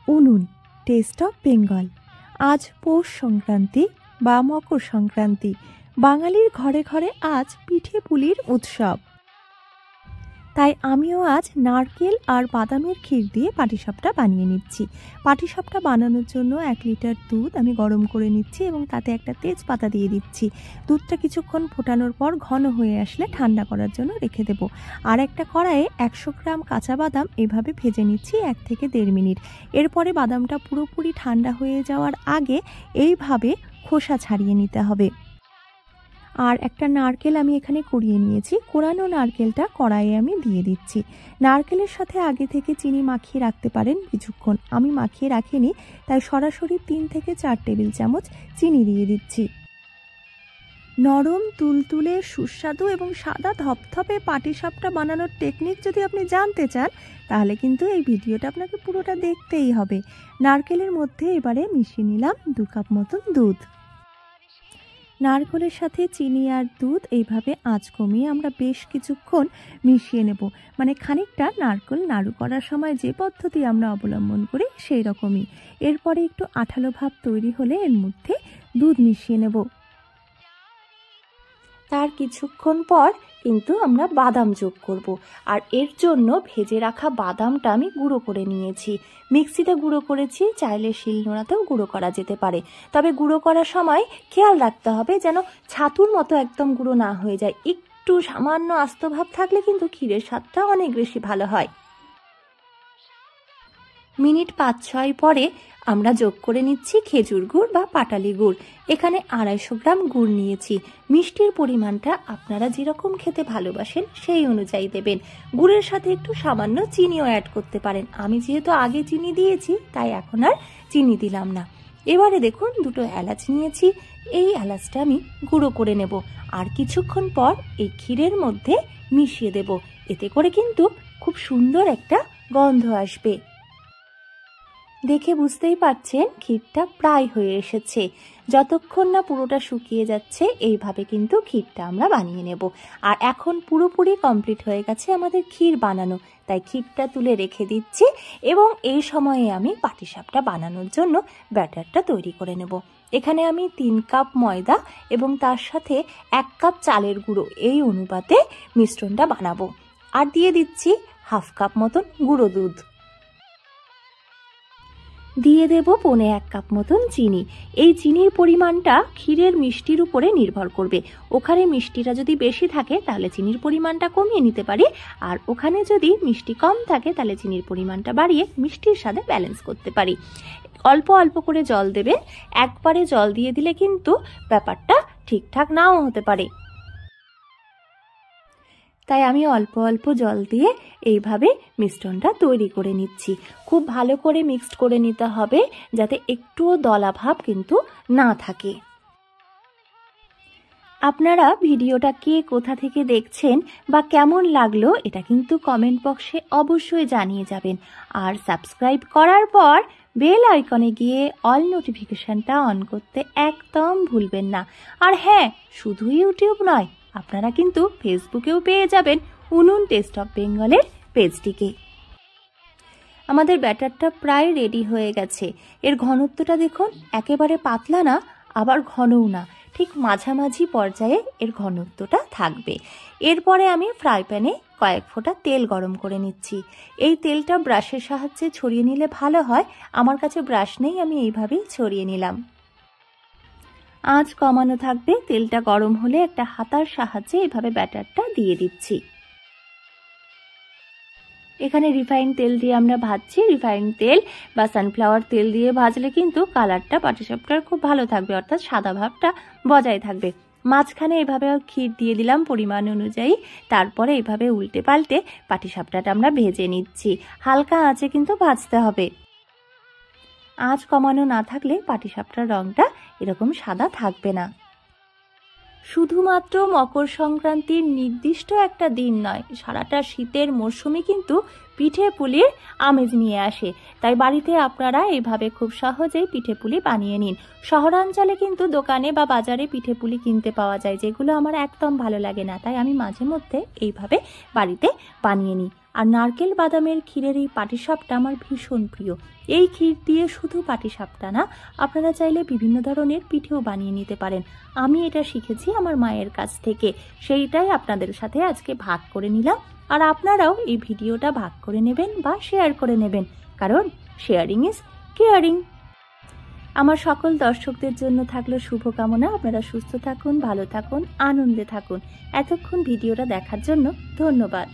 উনুন test of Bengal. আজ পৌষ সংক্রান্তি বা মকর সংক্রান্তি। বাঙালির ঘরে ঘরে আজ পিঠে পুলির উৎসব। তাই আমিও আজ নারকেল আর বাদামের ক্ষীর দিয়ে পাটিসাপটা বানিয়ে নিচ্ছি। পাটিসাপটা বানানোর জন্য 1 লিটার দুধ আমি গরম করে নিচ্ছি এবং তাতে একটা তেজপাতা দিয়ে দিচ্ছি। দুধটা কিছুক্ষণ ফোটানোর পর ঘন হয়ে আসলে ঠান্ডা করার জন্য রেখে দেব। আর একটা কড়াইয়ে 100 গ্রাম কাঁচা বাদাম এভাবে ভেজে নিচ্ছি 1 থেকে 1.5 মিনিট। এরপরে বাদামটা পুরোপুরি ঠান্ডা হয়ে যাওয়ার আগে এইভাবে খোসা ছাড়িয়ে নিতে হবে। আর একটা নারকেল আমি এখানে কুড়িয়ে নিয়েছি। কোরানো নারকেলটা কড়াইয়ে আমি দিয়ে দিচ্ছি। নারকেলের সাথে আগে থেকে চিনি মাখিয়ে রাখতে পারেন কিছুক্ষণ। আমি মাখিয়ে রাখিনি, তাই সরাসরি 3 থেকে 4 টেবিল চামচ চিনি দিয়ে দিচ্ছি। নরম তুলতুলে সুস্বাদু এবং সাদা ধপধপে পাটিসাপটা বানানোর টেকনিক যদি আপনি জানতে চান, তাহলে কিন্তু এই ভিডিওটা আপনাকে পুরোটা দেখতেই হবে। নারকেলের মধ্যে এবারে মিশিয়ে নিলাম 2 কাপ মতন দুধ। নারকেলের সাথে চিনি আর দুধ এইভাবে আঁচ কমিয়ে আমরা বেশ কিছুক্ষণ মিশিয়ে নেব। মানে খানিকটা নারকেল নাড়ু করার সময় যে পদ্ধতি আমরা অবলম্বন করি সেই রকমই। এরপরে একটু আঠালো ভাব তৈরি হলে এর মধ্যে দুধ মিশিয়ে নেব। তার কিছুক্ষণ পর কিন্তু আমরা বাদাম যোগ করব। আর এর জন্য ভেজে রাখা বাদামটা আমি গুঁড়ো করে নিয়েছি। মিক্সিতে গুঁড়ো করেছি, চাইলে শিলনোড়াতেও গুঁড়ো করা যেতে পারে। তবে গুঁড়ো করার সময় খেয়াল রাখতে হবে যেন ছাতুর মতো একদম গুঁড়ো না হয়ে যায়। একটু সামান্য আস্ত ভাব থাকলে কিন্তু ক্ষীরের স্বাদটা অনেক বেশি ভালো হয়। মিনিট 5-6 পরে আমরা যোগ করে নিচ্ছি খেজুর গুড় বা পাটালি গুড়। এখানে 250 গ্রাম গুড় নিয়েছি। মিষ্টির পরিমাণটা আপনারা যেরকম খেতে ভালোবাসেন সেই অনুযায়ী দেবেন। গুড়ের সাথে একটু সামান্য চিনিও অ্যাড করতে পারেন। আমি যেহেতু আগে চিনি দিয়েছি তাই এখন আর চিনি দিলাম না। এবারে দেখুন 2টো এলাচ নিয়েছি। এই এলাচটা আমি গুঁড়ো করে নেব। আর কিছুক্ষণ পর এই ক্ষীরের মধ্যে মিশিয়ে দেব। এতে করে কিন্তু খুব সুন্দর একটা গন্ধ আসবে। দেখে বুঝতেই পারছেন ক্ষীরটা প্রায় হয়ে এসেছে। যতক্ষণ না পুরোটা শুকিয়ে যাচ্ছে এইভাবে কিন্তু ক্ষীরটা আমরা বানিয়ে নেব। আর এখন পুরোপুরি কমপ্লিট হয়ে গেছে আমাদের ক্ষীর বানানো, তাই ক্ষীরটা তুলে রেখে দিচ্ছি এবং এই সময়ে আমি পাটিসাপটা বানানোর জন্য ব্যাটারটা তৈরি করে নেব। এখানে আমি 3 কাপ ময়দা এবং তার সাথে 1 কাপ চালের গুঁড়ো এই অনুপাতে মিশ্রণটা বানাবো। আর দিয়ে দিচ্ছি 1/2 কাপ মতন গুঁড়ো দুধ। দিয়ে দেব 1.25 কাপ মতন চিনি। এই চিনির পরিমাণটা ক্ষীরের মিষ্টির উপরে নির্ভর করবে। ওখানে মিষ্টিটা যদি বেশি থাকে তাহলে চিনির পরিমাণটা কমিয়ে নিতে পারি, আর ওখানে যদি মিষ্টি কম থাকে তাহলে চিনির পরিমাণটা বাড়িয়ে মিষ্টির সাথে ব্যালেন্স করতে পারি। অল্প অল্প করে জল দেবেন। একবারে জল দিয়ে দিলে কিন্তু ব্যাপারটা ঠিকঠাক নাও হতে পারে। তাই আমি অল্প অল্প জল দিয়ে এইভাবে মিশ্রণটা তৈরি করে নিচ্ছি। খুব ভালো করে মিক্সড করে নিতে হবে যাতে একটুও দলা ভাব কিন্তু না থাকে। আপনারা ভিডিওটা কে কোথা থেকে দেখছেন বা কেমন লাগলো এটা কিন্তু কমেন্ট বক্সে অবশ্যই জানিয়ে যাবেন। আর সাবস্ক্রাইব করার পর বেল আইকনে গিয়ে অল নোটিফিকেশনটা অন করতে একদম ভুলবেন না। আর হ্যাঁ, শুধু ইউটিউব নয়, আপনারা কিন্তু ফেসবুকেও পেয়ে যাবেন উনুন টেস্ট অফ বেঙ্গলের পেজটিকে। আমাদের ব্যাটারটা প্রায় রেডি হয়ে গেছে। এর ঘনত্বটা দেখুন, একেবারে পাতলা না আবার ঘনও না, ঠিক মাঝামাঝি পর্যায়ে এর ঘনত্বটা থাকবে। এরপরে আমি ফ্রাই প্যানে কয়েক ফোঁটা তেল গরম করে নিচ্ছি। এই তেলটা ব্রাশের সাহায্যে ছড়িয়ে নিলে ভালো হয়। আমার কাছে ব্রাশ নেই, আমি এইভাবেই ছড়িয়ে নিলাম। আঁচ কমানো থাকবে। তেলটা গরম হলে একটা হাতার সাহায্যে এভাবে ব্যাটারটা দিয়ে দিচ্ছি। এখানে রিফাইন তেল দিয়ে আমরা ভাজছি। রিফাইন তেল বা সানফ্লাওয়ার তেল দিয়ে ভাজলে কিন্তু কালারটা পাটিসাপটার খুব ভালো থাকবে, অর্থাৎ সাদা ভাবটা বজায় থাকবে। মাঝখানে এভাবে ক্ষীর দিয়ে দিলাম পরিমাণ অনুযায়ী। তারপরে এভাবে উল্টে পাল্টে পাটিসাপটাটা আমরা ভেজে নিচ্ছি। হালকা আঁচে কিন্তু ভাজতে হবে। আঁচ কমানো না থাকলে পাটিসাপটার রংটা এরকম সাদা থাকবে না। শুধুমাত্র মকর সংক্রান্তির নির্দিষ্ট একটা দিন নয়, সারাটা শীতের মরশুমে কিন্তু পিঠে পুলির আমেজ নিয়ে আসে। তাই বাড়িতে আপনারা এইভাবে খুব সহজেই পিঠে পুলি বানিয়ে নিন। শহরাঞ্চলে কিন্তু দোকানে বা বাজারে পিঠে পুলি কিনতে পাওয়া যায়, যেগুলো আমার একদম ভালো লাগে না। তাই আমি মাঝে মধ্যে এইভাবে বাড়িতে বানিয়ে নিই। আর নারকেল বাদামের ক্ষীরের এই পাটিসাপটা আমার ভীষণ প্রিয়। এই ক্ষীর দিয়ে শুধু পাটিসাপটা না, আপনারা চাইলে বিভিন্ন ধরনের পিঠেও বানিয়ে নিতে পারেন। আমি এটা শিখেছি আমার মায়ের কাছ থেকে, সেইটাই আপনাদের সাথে আজকে ভাগ করে নিলাম। আর আপনারাও এই ভিডিওটা ভাগ করে নেবেন বা শেয়ার করে নেবেন, কারণ শেয়ারিং ইজ কেয়ারিং। আমার সকল দর্শকদের জন্য থাকলো শুভকামনা। আপনারা সুস্থ থাকুন, ভালো থাকুন, আনন্দে থাকুন। এতক্ষণ ভিডিওটা দেখার জন্য ধন্যবাদ।